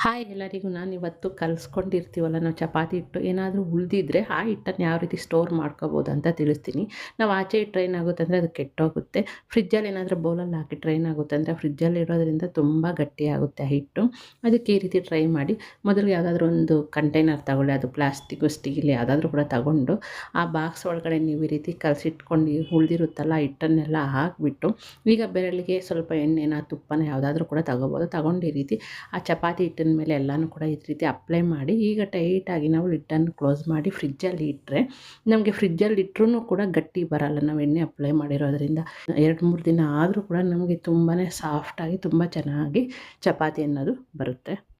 Hi ಎಲ್ಲರಿಗೂ ನಾನು ಇವತ್ತು ಕಲಿಸ್ಕೊಂಡಿರ್ತೀವಲ್ಲ ನಾವು ಚಪಾತಿ ಹಿಟ್ಟು ಏನಾದರೂ ಉಳಿದಿದ್ರೆ ಆ ಹಿಟ್ಟನ್ನು ಯಾವ ರೀತಿ ಸ್ಟೋರ್ ಮಾಡ್ಕೋಬೋದು ಅಂತ ತಿಳಿಸ್ತೀನಿ. ನಾವು ಆಚೆ ಇಟ್ಟರೆ ಏನಾಗುತ್ತೆ ಅಂದರೆ ಅದು ಕೆಟ್ಟೋಗುತ್ತೆ. ಫ್ರಿಜ್ಜಲ್ಲಿ ಏನಾದರೂ ಬೌಲಲ್ಲಿ ಹಾಕಿಟ್ರೆ ಏನಾಗುತ್ತೆ ಅಂದರೆ ಫ್ರಿಜ್ಜಲ್ಲಿ ಇಡೋದ್ರಿಂದ ತುಂಬ ಗಟ್ಟಿಯಾಗುತ್ತೆ ಆ ಹಿಟ್ಟು. ಅದಕ್ಕೆ ಈ ರೀತಿ ಟ್ರೈ ಮಾಡಿ. ಮೊದಲು ಯಾವುದಾದ್ರೂ ಒಂದು ಕಂಟೈನರ್ ತಗೊಳ್ಳಿ, ಅದು ಪ್ಲಾಸ್ಟಿಕ್ಕು ಸ್ಟೀಲ್ ಯಾವುದಾದ್ರೂ ಕೂಡ ತಗೊಂಡು ಆ ಬಾಕ್ಸ್ ಒಳಗಡೆ ನೀವು ಈ ರೀತಿ ಕಲಸಿಟ್ಕೊಂಡು ಉಳಿದಿರುತ್ತಲ್ಲ ಆ ಹಿಟ್ಟನ್ನೆಲ್ಲ ಹಾಕಿಬಿಟ್ಟು, ಈಗ ಬೆರಳಿಗೆ ಸ್ವಲ್ಪ ಎಣ್ಣೆನ ತುಪ್ಪನ ಯಾವುದಾದ್ರೂ ಕೂಡ ತಗೋಬೋದು. ತಗೊಂಡು ಈ ರೀತಿ ಆ ಚಪಾತಿ ಹಿಟ್ಟಿನ ಮೇಲೆ ಎಲ್ಲನೂ ಕೂಡ ಈ ರೀತಿ ಅಪ್ಲೈ ಮಾಡಿ ಈಗ ಟೈಟಾಗಿ ನಾವು ಲಿಡ್ಡನ್ನು ಕ್ಲೋಸ್ ಮಾಡಿ ಫ್ರಿಜ್ಜಲ್ಲಿ ಇಟ್ಟರೆ ನಮಗೆ ಫ್ರಿಜ್ಜಲ್ಲಿ ಇಟ್ಟರೂ ಕೂಡ ಗಟ್ಟಿ ಬರಲ್ಲ. ನಾವು ಎಣ್ಣೆ ಅಪ್ಲೈ ಮಾಡಿರೋದ್ರಿಂದ 2-3 ದಿನ ಆದರೂ ಕೂಡ ನಮಗೆ ತುಂಬಾ ಸಾಫ್ಟಾಗಿ ತುಂಬ ಚೆನ್ನಾಗಿ ಚಪಾತಿ ಅನ್ನೋದು ಬರುತ್ತೆ.